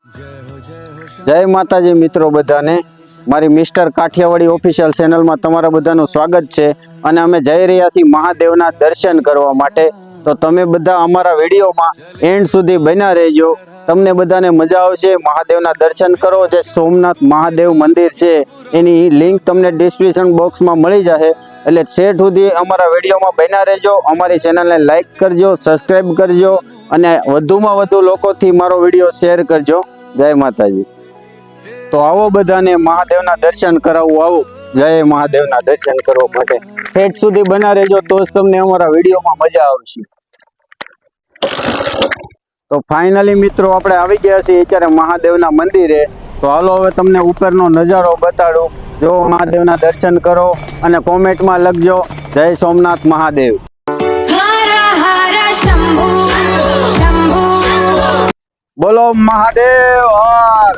જય માતાજી મિત્રો બધાને મારી મિસ્ટર કાઠિયાવાડી ઓફિશિયલ ચેનલમાં તમારા બધાનું સ્વાગત છે અને અમે જઈ રહ્યા છીએ મહાદેવના દર્શન કરવા માટે। તો તમે બધા અમારા વિડીયોમાં એન્ડ સુધી બન્યા રહેજો, તમને બધાને મજા આવશે। મહાદેવના દર્શન કરો। જે સોમનાથ મહાદેવ મંદિર છે એની લિંક તમને ડિસ્ક્રિપ્શન બોક્સમાં મળી જશે, એટલે છેલ્લે સુધી અમારા વિડીયોમાં બન્યા રહેજો। અમારી ચેનલને લાઈક કરજો, સબસ્ક્રાઈબ કરજો અને વધુમાં વધુ લોકોથી મારો વિડીયો શેર કરજો। જય માતાજી। તો આવો બધાને મહાદેવના દર્શન કરાવવું, આવો જય મહાદેવના દર્શન કરવા માટે છેલ્લે સુધી બના રહેજો, તો જ તમને અમારા વિડીયોમાં મજા આવશે। તો ફાઇનલી મિત્રો આપણે આવી ગયા છીએ અત્યારે મહાદેવના મંદિરે। તો હાલો હવે તમને ઉપરનો નજારો બતાડું। જો મહાદેવના દર્શન કરો અને કોમેન્ટમાં લખજો જય સોમનાથ મહાદેવ। બોલો મહાદેવ હર।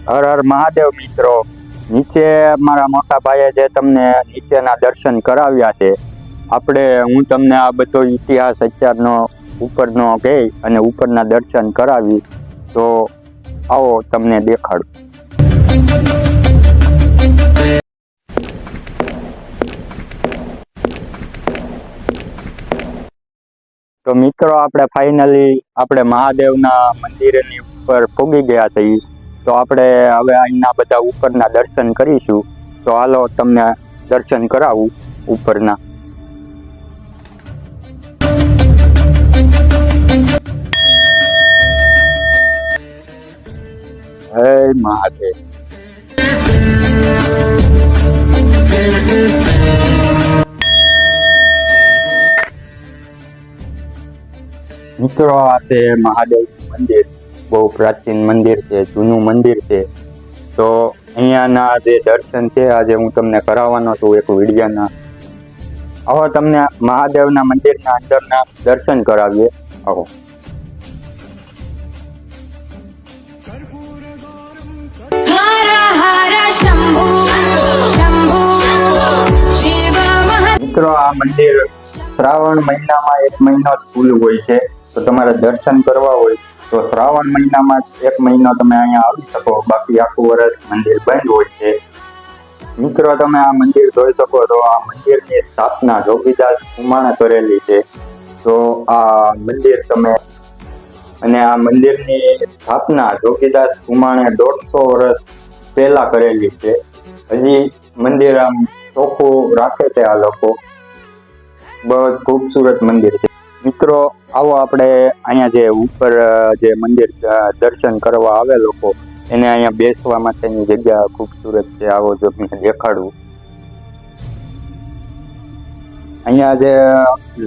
હર હર મહાદેવ મિત્રો, નીચે મારા મોટા ભાઈએ જે તમને નીચેના દર્શન કરાવ્યા છે, હું તમને આ બધો ઇતિહાસ અત્યારનો ઉપરનો કહી અને ઉપરના દર્શન કરાવી। તો આવો તમને દેખાડું। તો મિત્રો આપણે ફાઇનલી મહાદેવના મંદિરની ઉપર પહોંચી ગયા છીએ। તો આપણે હવે અહીંના બધા ઉપરના દર્શન કરીશું। તો હાલો તમને દર્શન કરાવું ઉપરના। જય મહાદેવ। મિત્રો આ છે મહાદેવ મંદિર, બહુ પ્રાચીન મંદિર છે, જૂનું મંદિર છે। તો અહીંયાના જે દર્શન છે આજે હું તમને કરાવવાનો છું એક વિડીયોના। આવો તમને મહાદેવના મંદિરના અંદરના દર્શન કરાવીએ, આવો। મિત્રો આ મંદિર શ્રાવણ મહિનામાં 1 મહિનો જ ખુલ્લું હોય છે। તો તમારે દર્શન કરવા હોય તો શ્રાવણ મહિનામાં 1 મહિનો તમે અહીંયા આવી શકો, બાકી આખું વર્ષ મંદિર બંધ હોય છે। મિત્રો તમે આ મંદિર જોઈ શકો તો આ મંદિરની સ્થાપના જોગીદાસ કુમાણે કરેલી છે। તો આ મંદિર અને આ મંદિરની સ્થાપના જોગીદાસ કુમાણે 150 વર્ષ પહેલા કરેલી છે। હજી મંદિર આમ ચોખ્ખું રાખે છે આ લોકો, બહુ જ ખૂબસૂરત મંદિર છે। મિત્રો આવો આપણે અહીંયા જે ઉપર જે મંદિર દર્શન કરવા આવે લોકો, એને અહીંયા બેસવા માટેની જગ્યા ખૂબસૂરત છે। આવો જો તમને દેખાડું, અહીંયા જે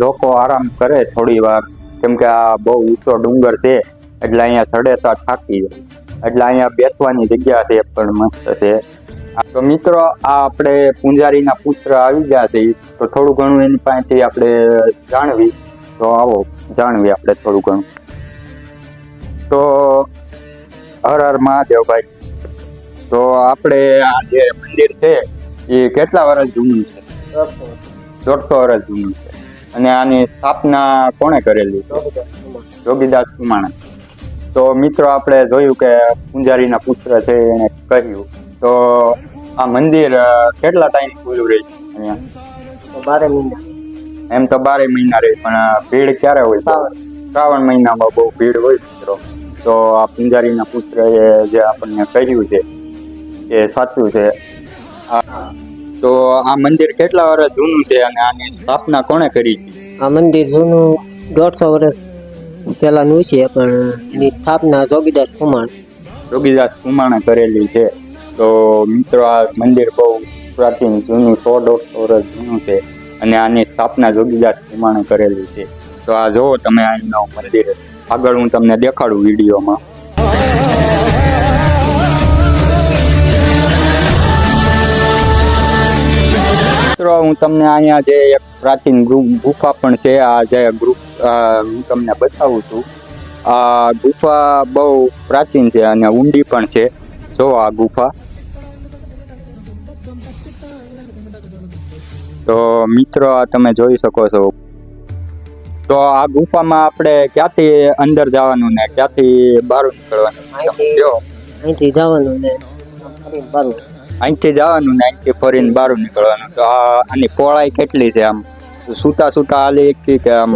લોકો આરામ કરે થોડી વાર, કેમ કે આ બહુ ઊંચો ડુંગર છે એટલે અહીંયા ચડે તો થાકી જાય, એટલે અહીંયા બેસવાની જગ્યા છે પણ મસ્ત છે। તો મિત્રો આ આપણે પૂંજારીના પુત્ર આવી ગયા છે, તો થોડું ઘણું એની પાસેથી આપણે જાણવી। તો આવો જાણવી આપણે થોડું ઘણું। તો હર હર મહાદેવ ભાઈ। તો આપણે આ જે મંદિર છે એ કેટલા વર્ષ જૂનું છે? 150 વર્ષ જૂનું છે। અને આની સ્થાપના કોણે કરેલી? જોગીદાસ કુમાણે। તો મિત્રો આપણે જોયું કે પૂંજારીના પુત્ર છે એને કહ્યું, તો આ મંદિર કેટલા ટાઈમ ખુલ્લું રહે છે અહીંયા? 12 મહિના। એમ તો 12 મહિના રહે, પણ ભીડ ક્યારે હોય? શ્રાવણ મહિનામાં બહુ ભીડ હોય મિત્રો। તો આ પૂંજારીના પુત્ર જે આપણને કહ્યું છે એ સાચું છે। તો આ મંદિર કેટલા વર્ષ જૂનું છે અને આની સ્થાપના કોણે કરી છે? આ મંદિર જૂનું 150 વર્ષ પહેલાનું છે, પણ એની સ્થાપના જોગીદાસ કુમાણે કરેલી છે। તો મિત્રો આ મંદિર બહુ પ્રાચીન જૂનું 100-150 વર્ષ જૂનું છે અને આની સ્થાપના જોગીદાસ કુમાણે કરેલી છે। તો આ જુઓ તમે અહીંનો મંદિર, આગળ હું તમને દેખાડું વિડીયોમાં। મિત્રો હું તમને અહીંયા જે એક પ્રાચીન ગુફા પણ છે, આ જે હું તમને બતાવું છું। આ ગુફા બહુ પ્રાચીન છે અને ઊંડી પણ છે। જો આ ગુફા તો મિત્રો આ તમે જોઈ શકો છો. તો આ ગુફામાં આપણે ક્યાંથી અંદર જવાનું ને ક્યાંથી બહાર નીકળવાનું તમે કહો. અહીંથી જવાનું ને ફરીને બારું. અહીંથી જવાનું ને અહીંથી ફરીને બહાર નીકળવાનું. તો આની પહોળાઈ કેટલી છે? આમ સૂતા સૂતા હાલી કે આમ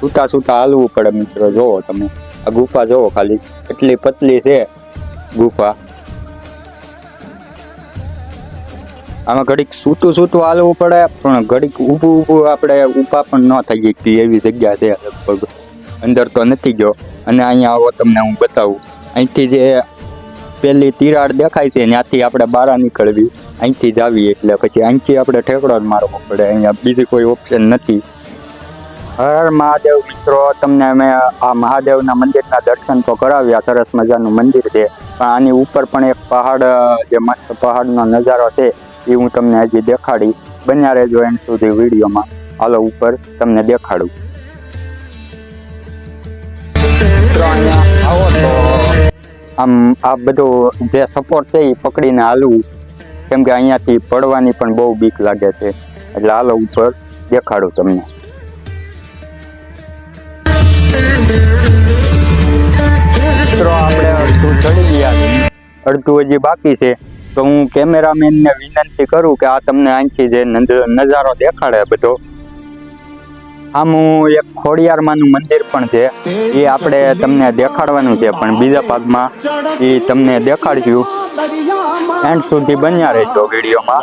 સૂતા સૂતા હાલવું પડે? મિત્રો જોવો તમે આ ગુફા જોવો ખાલી કેટલી પતલી છે ગુફા. આમાં ઘડીક સૂતું સૂતું હાલવું પડે, પણ ઘડીક ઊભું ઊભું આપણે ઊભા પણ ન થઈ શકીએ એવી જગ્યા છે લગભગ. અંદર તો નથી ગયો. અને અહીંયા આવો તમને હું બતાવું. અહીંથી જે પેલી તિરાડ દેખાય છે ત્યાંથી આપણે બહાર નીકળવી, અહીંથી જ આવીએ એટલે પછી અહીંથી આપણે ઠેકડો જ મારવો પડે. અહીંયા બીજી કોઈ ઓપ્શન નથી. હર મહાદેવ મિત્રો, તમને અમે આ મહાદેવના મંદિરના દર્શન તો કરાવ્યા. સરસ મજાનું મંદિર છે, પણ આની ઉપર પણ એક પહાડ, જે મસ્ત પહાડનો નજારો છે એ હું તમને હજી દેખાડી. બન્યા રહેજો એન્ડ સુધી વિડીયોમાં. હાલો ઉપર તમને દેખાડું. મિત્રો અહીંયા આવો તો આમ આ બધું જે સપોર્ટ છે એ પકડીને હાલવું, કેમ કે અહીંયાથી પડવાની પણ બહુ બીક લાગે છે. એટલે હાલો ઉપર દેખાડું તમને. મિત્રો આપણે અડધું ચડી ગયા, અડધું હજી બાકી છે. તો હું કેમેરામેનને વિનંતી કરું કે આ તમને અહીંથી જે નજારો દેખાડે બધો. આમ હું એક ખોડિયારમાંનું મંદિર પણ છે એ આપણે તમને દેખાડવાનું છે, પણ બીજા ભાગમાં એ તમને દેખાડશું. એન્ડ સુધી બન્યા રહેજો વિડીયોમાં.